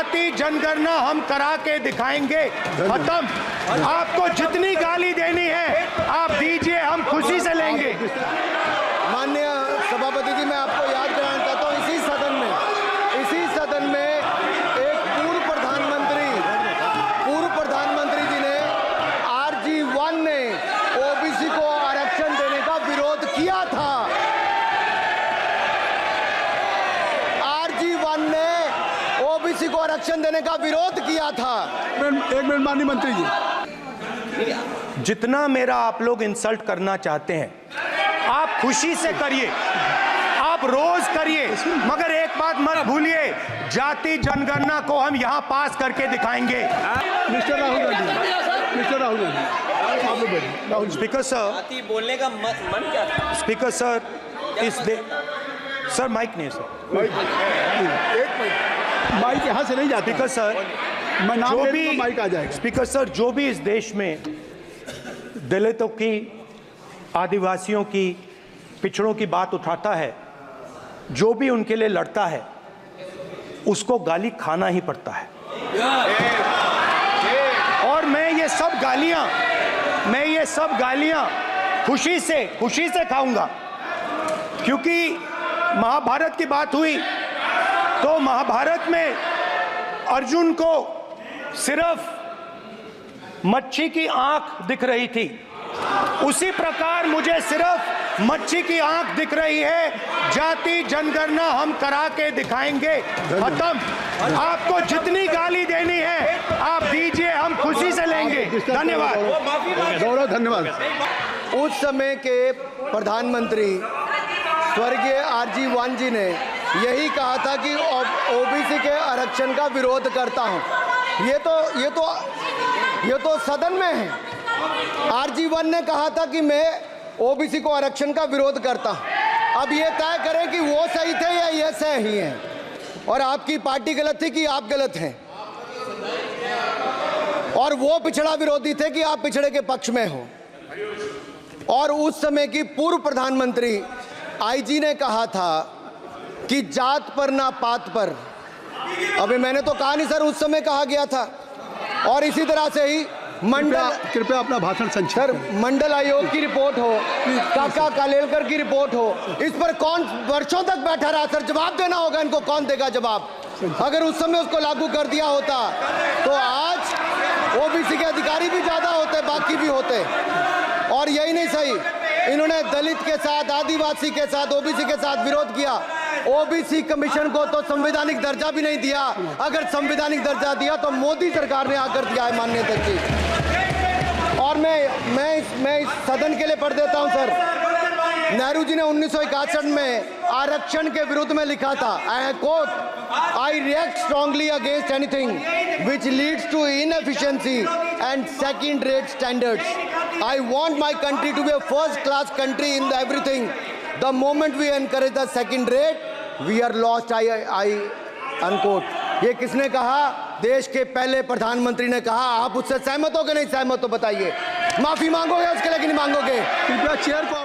जाति जनगणना हम करा के दिखाएंगे। खत्म। आपको जितनी गाली देनी है आप दीजिए, हम खुशी से लेंगे। माननीय सभापति जी, मैं आपको याद कराना चाहता हूँ, इसी सदन में एक पूर्व प्रधानमंत्री जी ने RG1 ने ओबीसी को आरक्षण देने का विरोध किया था। RG1 ने ओबीसी को आरक्षण देने का विरोध किया था। एक मिनट माननीय मंत्री जी, जितना मेरा आप लोग इंसल्ट करना चाहते हैं आप खुशी से करिए, आप रोज करिए, मगर एक बात मत भूलिए, जाति जनगणना को हम यहां पास करके दिखाएंगे। मिस्टर राहुल गांधी, आप लोग बैठिए। राहुल स्पीकर सर, बोलने का मन क्या था? स्पीकर सर, सर माइक नहीं सर, एक मिनट, माइक यहाँ से नहीं जाता। स्पीकर सर, मैं नाम जो ले भी लूंगा, माइक आ जाएगा। स्पीकर सर, जो भी इस देश में दलितों की, आदिवासियों की, पिछड़ों की बात उठाता है, जो भी उनके लिए लड़ता है, उसको गाली खाना ही पड़ता है। और मैं ये सब गालियां खुशी से खाऊंगा, क्योंकि महाभारत की बात हुई तो महाभारत में अर्जुन को सिर्फ मच्छी की आंख दिख रही थी, उसी प्रकार मुझे सिर्फ मच्छी की आंख दिख रही है। जाति जनगणना हम करा के दिखाएंगे। खत्म। आपको जितनी गाली देनी है आप दीजिए, हम खुशी से लेंगे। धन्यवाद। गौरव, धन्यवाद। उस समय के प्रधानमंत्री स्वर्गीय RG1 जी ने यही कहा था कि ओबीसी के आरक्षण का विरोध करता हूं। ये तो सदन में है। RG1 ने कहा था कि मैं ओबीसी को आरक्षण का विरोध करता हूं। अब ये तय करें कि वो सही थे या ये सही हैं, और आपकी पार्टी गलत थी कि आप गलत हैं, और वो पिछड़ा विरोधी थे कि आप पिछड़े के पक्ष में हो। और उस समय की पूर्व प्रधानमंत्री IG ने कहा था कि जात पर ना पात पर। अभी मैंने तो कहा नहीं सर, उस समय कहा गया था। और इसी तरह से ही कृपया अपना भाषण संक्षिप्त सर, करें। मंडल आयोग की रिपोर्ट हो, काका कालेलकर की रिपोर्ट हो, इस पर कौन वर्षों तक बैठा रहा सर? जवाब देना होगा इनको, कौन देगा जवाब? अगर उस समय उसको लागू कर दिया होता तो आज ओबीसी के अधिकारी भी ज्यादा होते, बाकी भी होते। और यही नहीं सही, इन्होंने दलित के साथ, आदिवासी के साथ, ओबीसी के साथ विरोध किया। ओबीसी कमीशन को तो संवैधानिक दर्जा भी नहीं दिया। अगर संवैधानिक दर्जा दिया तो मोदी सरकार ने आकर दिया है माननीय अध्यक्ष जी। और मैं इस सदन के लिए पढ़ देता हूं सर। नेहरू जी ने 1961 में आरक्षण के विरुद्ध में लिखा था, I quote, I react strongly against anything which leads to inefficiency and second rate standards. I want my country to be a first class country in everything. The moment we encourage the second rate we are lost. I unquote. ये किसने कहा? देश के पहले प्रधानमंत्री ने कहा। आप उससे सहमत हो कि नहीं सहमत हो बताइए? माफी मांगोगे उसके लिए कि नहीं मांगोगे? कृपया चेयर को